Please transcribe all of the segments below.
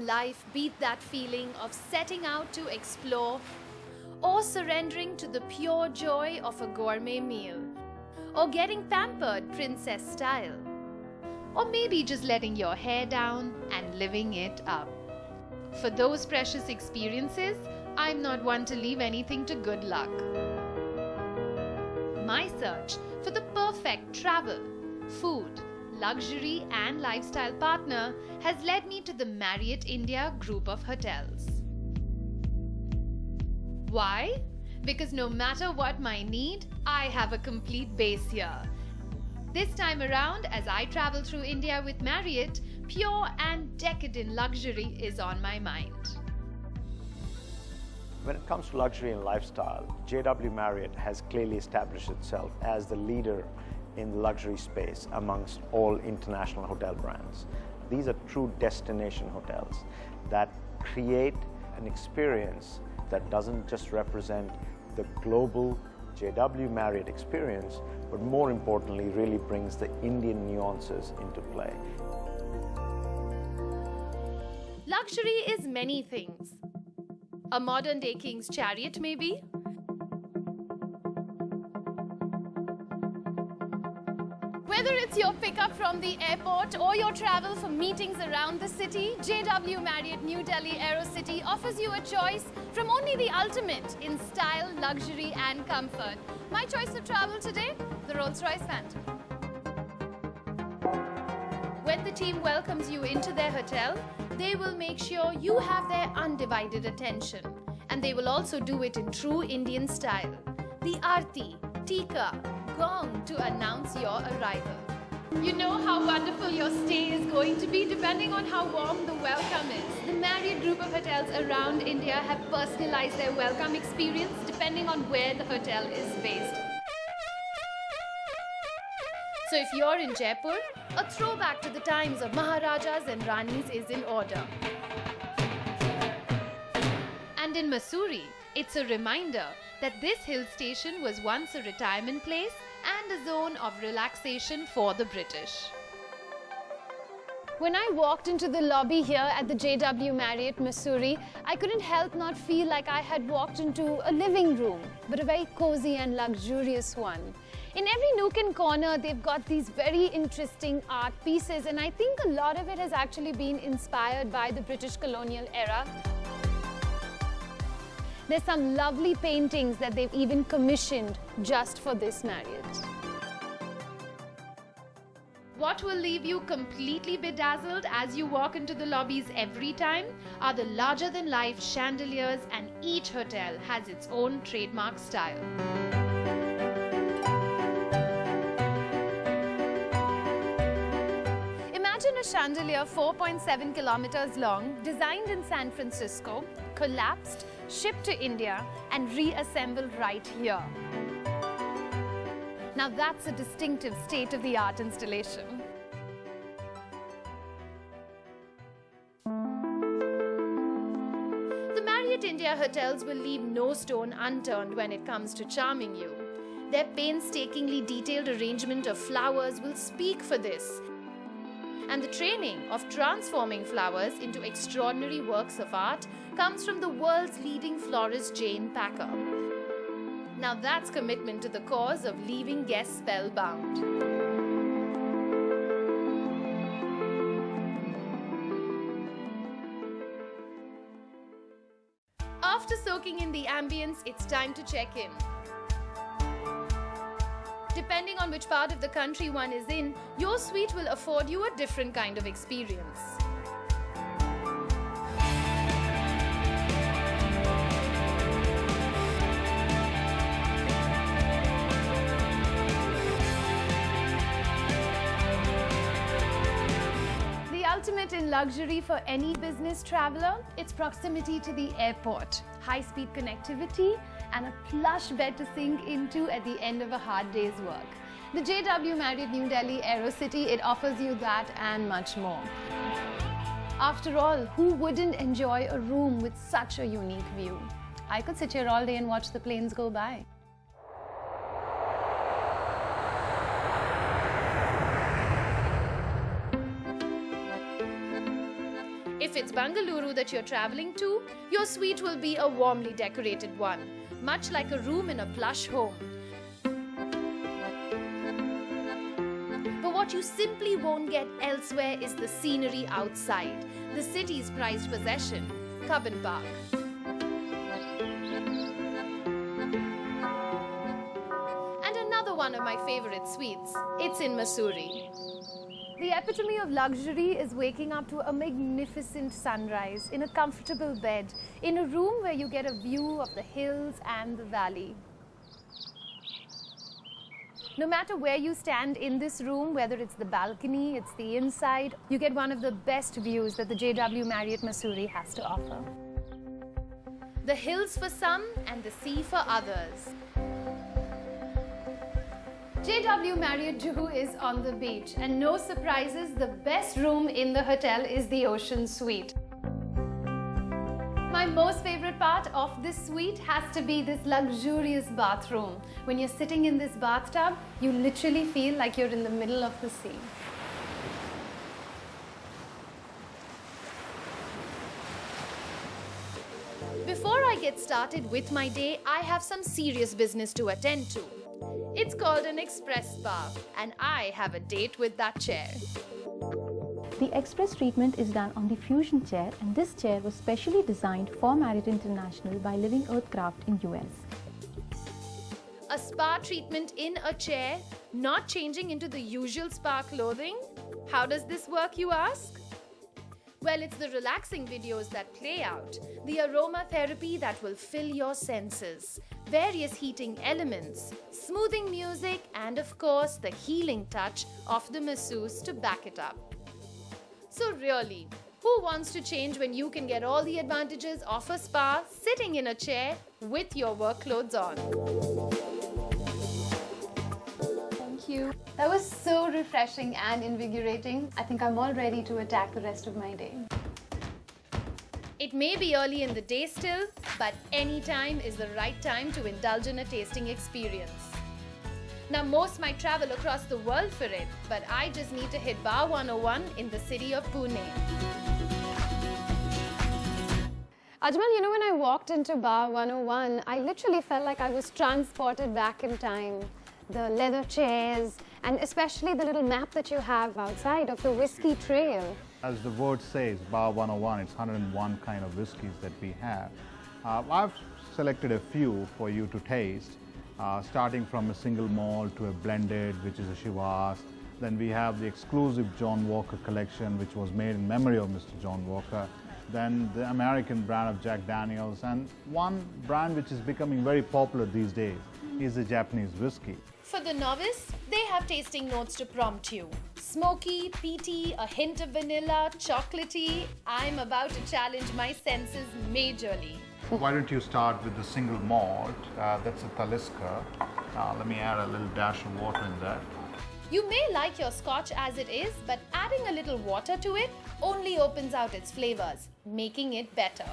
life beat that feeling of setting out to explore or surrendering to the pure joy of a gourmet meal or getting pampered princess style or maybe just letting your hair down and living it up. For those precious experiences, I'm not one to leave anything to good luck. My search for the perfect travel, food, luxury and lifestyle partner has led me to the Marriott India group of hotels. Why? Because no matter what my need, I have a complete base here. This time around, as I travel through India with Marriott, pure and decadent luxury is on my mind. When it comes to luxury and lifestyle, JW Marriott has clearly established itself as the leader in the luxury space amongst all international hotel brands. These are true destination hotels that create an experience that doesn't just represent the global JW Marriott experience, but more importantly, really brings the Indian nuances into play. Luxury is many things. A modern-day king's chariot, maybe? Whether it's your pickup from the airport or your travel for meetings around the city, JW Marriott New Delhi AeroCity offers you a choice from only the ultimate in style, luxury and comfort. My choice of travel today? The Rolls Royce Phantom. When the team welcomes you into their hotel, they will make sure you have their undivided attention. And they will also do it in true Indian style. The Aarti, Tika, Gong to announce your arrival. You know how wonderful your stay is going to be depending on how warm the welcome is. The Marriott group of hotels around India have personalized their welcome experience depending on where the hotel is based. So if you're in Jaipur, a throwback to the times of Maharajas and Ranis is in order. And in Mussoorie, it's a reminder that this hill station was once a retirement place and a zone of relaxation for the British. When I walked into the lobby here at the JW Marriott Mussoorie, I couldn't help not feel like I had walked into a living room, but a very cozy and luxurious one. In every nook and corner, they've got these very interesting art pieces, and I think a lot of it has actually been inspired by the British colonial era. There's some lovely paintings that they've even commissioned just for this Marriott. What will leave you completely bedazzled as you walk into the lobbies every time are the larger-than-life chandeliers, and each hotel has its own trademark style. Imagine a chandelier 4.7 kilometers long, designed in San Francisco, collapsed, shipped to India and reassembled right here. Now that's a distinctive state-of-the-art installation. The Marriott India hotels will leave no stone unturned when it comes to charming you. Their painstakingly detailed arrangement of flowers will speak for this. And the training of transforming flowers into extraordinary works of art comes from the world's leading florist Jane Packer. Now that's commitment to the cause of leaving guests spellbound. After soaking in the ambience, it's time to check in. Depending on which part of the country one is in, your suite will afford you a different kind of experience. The ultimate in luxury for any business traveler, it's proximity to the airport, high-speed connectivity, and a plush bed to sink into at the end of a hard day's work. The JW Marriott New Delhi AeroCity, it offers you that and much more. After all, who wouldn't enjoy a room with such a unique view? I could sit here all day and watch the planes go by. If it's Bengaluru that you're traveling to, your suite will be a warmly decorated one, much like a room in a plush home. But what you simply won't get elsewhere is the scenery outside, the city's prized possession, Cubbon Park. And another one of my favorite suites, it's in Mussoorie. The epitome of luxury is waking up to a magnificent sunrise in a comfortable bed, in a room where you get a view of the hills and the valley. No matter where you stand in this room, whether it's the balcony, it's the inside, you get one of the best views that the JW Marriott Mussoorie has to offer. The hills for some and the sea for others. JW Marriott Juhu is on the beach, and no surprises, the best room in the hotel is the Ocean Suite. My most favorite part of this suite has to be this luxurious bathroom. When you're sitting in this bathtub, you literally feel like you're in the middle of the sea. Before I get started with my day, I have some serious business to attend to. It's called an express spa, and I have a date with that chair. The express treatment is done on the Fusion chair, and this chair was specially designed for Marriott International by Living Earth Craft in US. A spa treatment in a chair, not changing into the usual spa clothing? How does this work, you ask? Well, it's the relaxing videos that play out, the aromatherapy that will fill your senses, various heating elements, smoothing music, and of course the healing touch of the masseuse to back it up. So really, who wants to change when you can get all the advantages of a spa sitting in a chair with your work clothes on? Thank you. That was so refreshing and invigorating. I think I'm all ready to attack the rest of my day. It may be early in the day still, but any time is the right time to indulge in a tasting experience. Now, most might travel across the world for it, but I just need to hit Bar 101 in the city of Pune. Ajmal, you know, when I walked into Bar 101, I literally felt like I was transported back in time. The leather chairs, and especially the little map that you have outside of the Whisky Trail. As the word says, Bar 101, it's 101 kind of whiskies that we have. I've selected a few for you to taste, starting from a single malt to a blended, which is a Shiraz. Then we have the exclusive John Walker collection, which was made in memory of Mr. John Walker. Then the American brand of Jack Daniels, and one brand which is becoming very popular these days is the Japanese whiskey. For the novice, they have tasting notes to prompt you. Smoky, peaty, a hint of vanilla, chocolatey. I'm about to challenge my senses majorly. Why don't you start with the single malt? That's a Talisker. Let me add a little dash of water in that. You may like your scotch as it is, but adding a little water to it only opens out its flavors, making it better.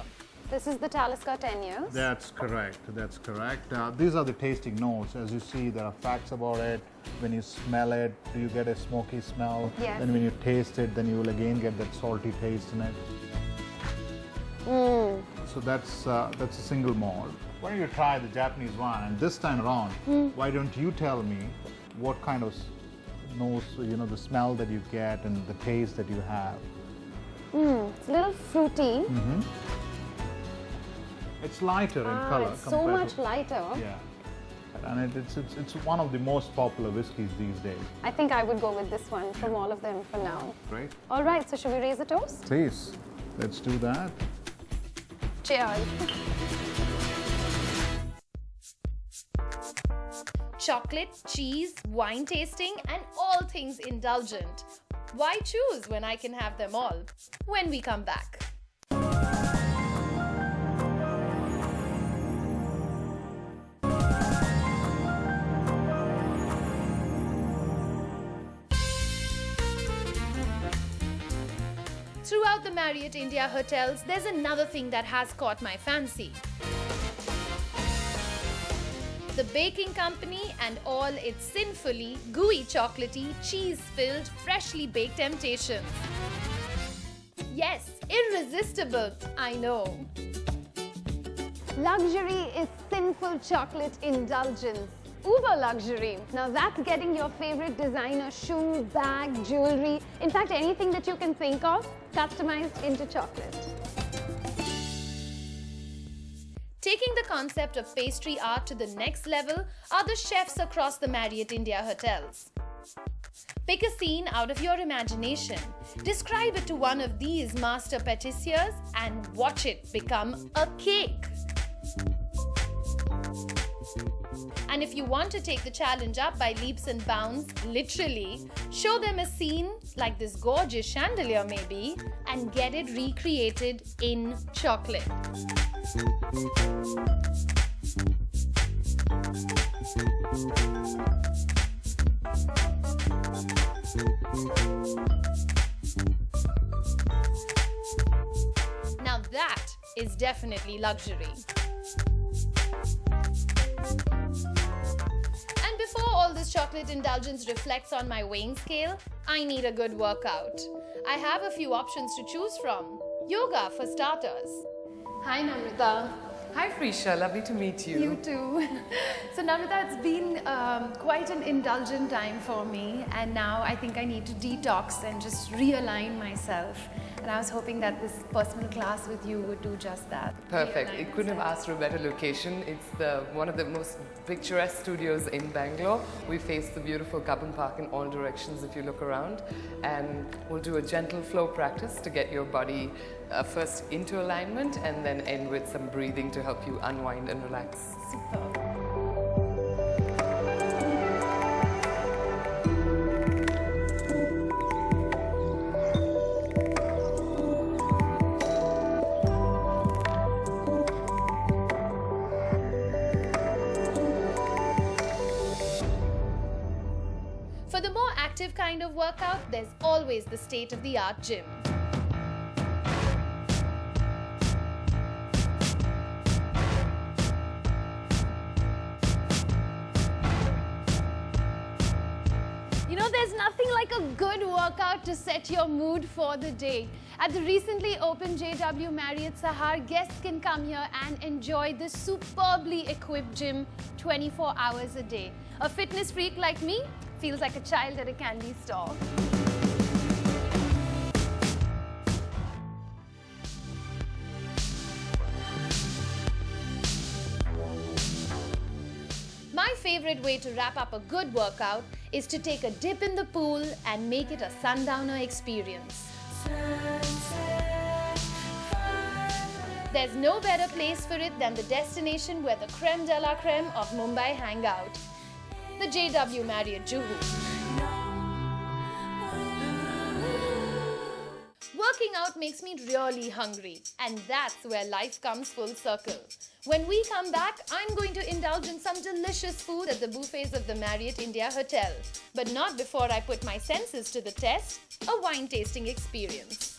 This is the Talisker 10 years. That's correct. That's correct. These are the tasting notes. As you see, there are facts about it. When you smell it, you get a smoky smell. Yes. Then when you taste it, then you will again get that salty taste in it. So that's a single malt. Why don't you try the Japanese one? And this time around, why don't you tell me what kind of nose, you know, the smell that you get and the taste that you have? It's a little fruity. It's lighter in color. It's so much lighter. Yeah. And it's one of the most popular whiskeys these days. I think I would go with this one from all of them for now. Great. All right, so should we raise a toast? Please, let's do that. Cheers. Chocolate, cheese, wine tasting, and all things indulgent. Why choose when I can have them all? When we come back. Throughout the Marriott India hotels, there's another thing that has caught my fancy. The baking company and all its sinfully gooey chocolatey, cheese-filled, freshly baked temptations. Yes, irresistible, I know. Luxury is sinful chocolate indulgence. Uber luxury. Now that's getting your favorite designer shoe, bag, jewelry, in fact anything that you can think of, customized into chocolate. Taking the concept of pastry art to the next level are the chefs across the Marriott India hotels. Pick a scene out of your imagination, describe it to one of these master patissiers and watch it become a cake. And if you want to take the challenge up by leaps and bounds, literally, show them a scene like this gorgeous chandelier maybe and get it recreated in chocolate. Now that is definitely luxury. And before all this chocolate indulgence reflects on my weighing scale, I need a good workout. I have a few options to choose from. Yoga for starters. Hi Namrata. Hi Prisha, lovely to meet you. You too. So Namrata, it's been quite an indulgent time for me, and now I think I need to detox and just realign myself. And I was hoping that this personal class with you would do just that. Perfect. It couldn't have asked for a better location. It's one of the most picturesque studios in Bangalore. We face the beautiful Cubbon Park in all directions if you look around. And we'll do a gentle flow practice to get your body first into alignment and then end with some breathing to help you unwind and relax. Super. For the more active kind of workout, there's always the state-of-the-art gym. You know, there's nothing like a good workout to set your mood for the day. At the recently opened JW Marriott Sahar, guests can come here and enjoy this superbly equipped gym 24 hours a day. A fitness freak like me feels like a child at a candy store. My favorite way to wrap up a good workout is to take a dip in the pool and make it a sundowner experience. There's no better place for it than the destination where the creme de la creme of Mumbai hang out, the JW Marriott Juhu. Working out makes me really hungry, and that's where life comes full circle. When we come back, I'm going to indulge in some delicious food at the buffets of the Marriott India Hotel. But not before I put my senses to the test, a wine tasting experience.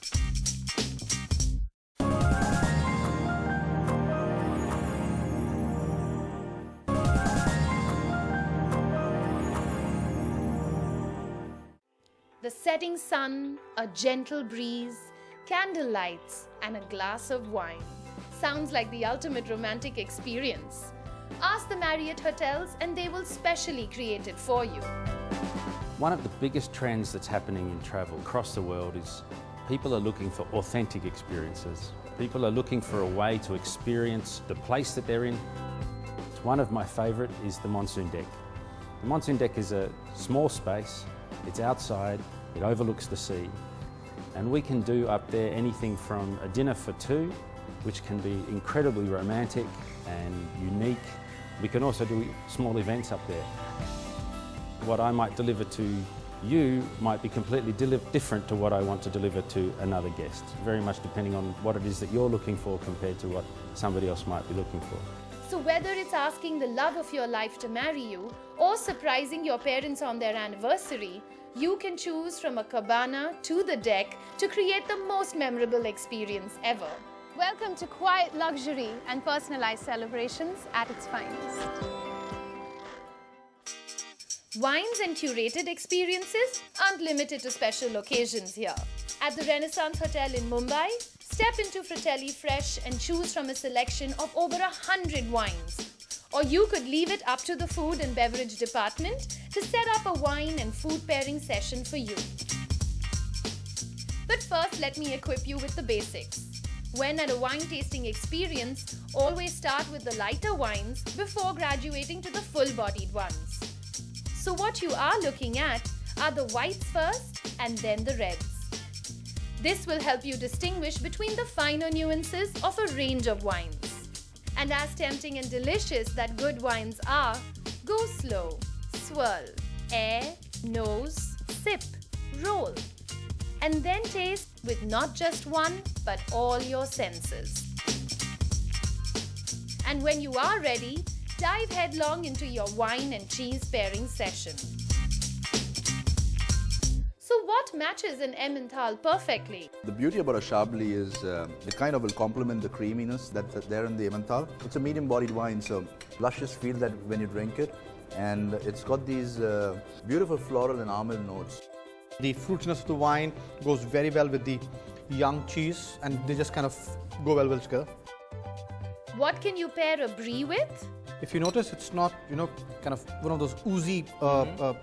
The setting sun, a gentle breeze, candle lights, and a glass of wine. Sounds like the ultimate romantic experience. Ask the Marriott Hotels and they will specially create it for you. One of the biggest trends that's happening in travel across the world is people are looking for authentic experiences. People are looking for a way to experience the place that they're in. One of my favourite is the Monsoon Deck. The Monsoon Deck is a small space, it's outside, it overlooks the sea, and we can do up there anything from a dinner for two, which can be incredibly romantic and unique. We can also do small events up there. What I might deliver to you might be completely different to what I want to deliver to another guest, very much depending on what it is that you're looking for compared to what somebody else might be looking for. So whether it's asking the love of your life to marry you or surprising your parents on their anniversary, you can choose from a cabana to the deck to create the most memorable experience ever. Welcome to quiet luxury and personalized celebrations at its finest. Wines and curated experiences aren't limited to special occasions here. At the Renaissance Hotel in Mumbai, step into Fratelli Fresh and choose from a selection of over 100 wines. Or you could leave it up to the food and beverage department to set up a wine and food pairing session for you. But first, let me equip you with the basics. When at a wine tasting experience, always start with the lighter wines before graduating to the full-bodied ones. So what you are looking at are the whites first and then the reds. This will help you distinguish between the finer nuances of a range of wines. And as tempting and delicious that good wines are, go slow, swirl, air, nose, sip, roll. And then taste with not just one, but all your senses. And when you are ready, dive headlong into your wine and cheese pairing session. So what matches an Emmental perfectly? The beauty about a Chablis is it kind of will complement the creaminess that's there in the Emmental. It's a medium-bodied wine, so luscious feel that when you drink it, and it's got these beautiful floral and almond notes. The fruitiness of the wine goes very well with the young cheese, and they just kind of go well together. What can you pair a brie with? If you notice, it's not, kind of one of those oozy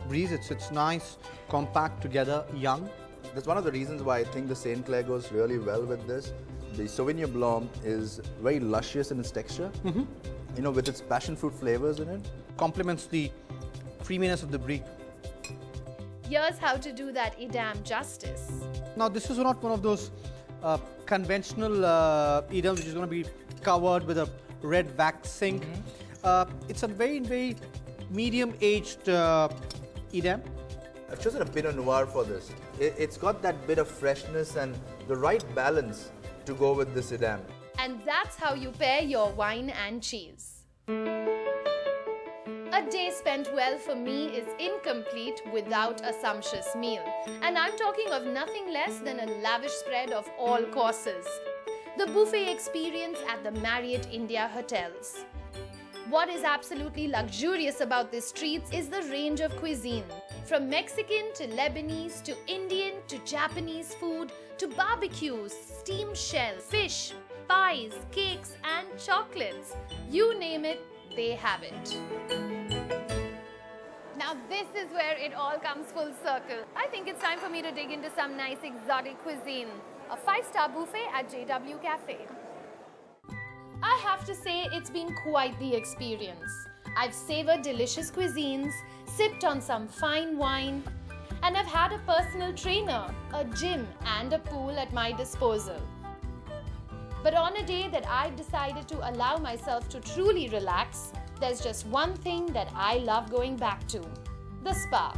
bries. It's nice, compact together, young. That's one of the reasons why I think the Saint Clair goes really well with this. The Sauvignon Blanc is very luscious in its texture, with its passion fruit flavors in it. Complements the creaminess of the brie. Here's how to do that Edam justice. Now, this is not one of those conventional Edams which is going to be covered with a red wax zinc. It's a very, very medium-aged Edam. I've chosen a Pinot Noir for this. It's got that bit of freshness and the right balance to go with this Edam. And that's how you pair your wine and cheese. A day spent well for me is incomplete without a sumptuous meal. And I'm talking of nothing less than a lavish spread of all courses. The buffet experience at the Marriott India hotels. What is absolutely luxurious about these treats is the range of cuisine. From Mexican to Lebanese to Indian to Japanese food to barbecues, steamed shell, fish, pies, cakes and chocolates. You name it, they have it. Now this is where it all comes full circle. I think it's time for me to dig into some nice exotic cuisine. A 5-star buffet at JW Cafe. I have to say it's been quite the experience. I've savored delicious cuisines, sipped on some fine wine, and I've had a personal trainer, a gym and a pool at my disposal. But on a day that I've decided to allow myself to truly relax, there's just one thing that I love going back to, the spa.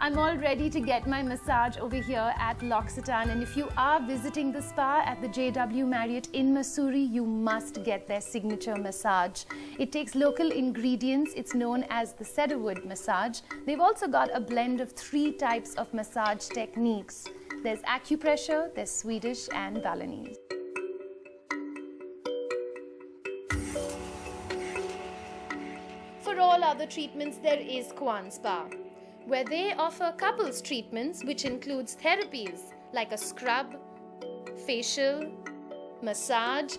I'm all ready to get my massage over here at L'Occitane, and if you are visiting the spa at the JW Marriott in Mussoorie, you must get their signature massage. It takes local ingredients. It's known as the cedarwood massage. They've also got a blend of 3 types of massage techniques. There's acupressure, there's Swedish and Balinese. For all other treatments, there is Kwan Spa, where they offer couples treatments which includes therapies like a scrub, facial, massage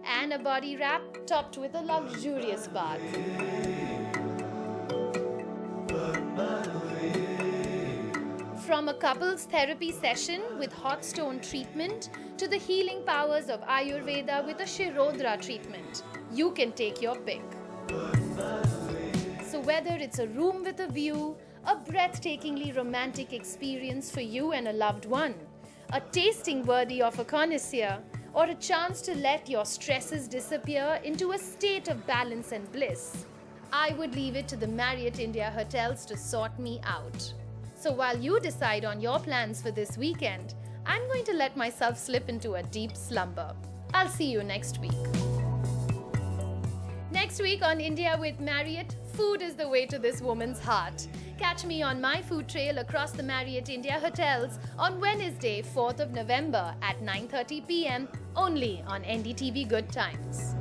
and a body wrap topped with a luxurious bath. From a couples therapy session with hot stone treatment to the healing powers of Ayurveda with a Shirodra treatment, you can take your pick. So whether it's a room with a view, a breathtakingly romantic experience for you and a loved one, a tasting worthy of a connoisseur, or a chance to let your stresses disappear into a state of balance and bliss, I would leave it to the Marriott India hotels to sort me out. So while you decide on your plans for this weekend, I'm going to let myself slip into a deep slumber. I'll see you next week. Next week on India with Marriott, food is the way to this woman's heart. Catch me on my food trail across the Marriott India hotels on Wednesday, 4th of November at 9:30 p.m. only on NDTV Good Times.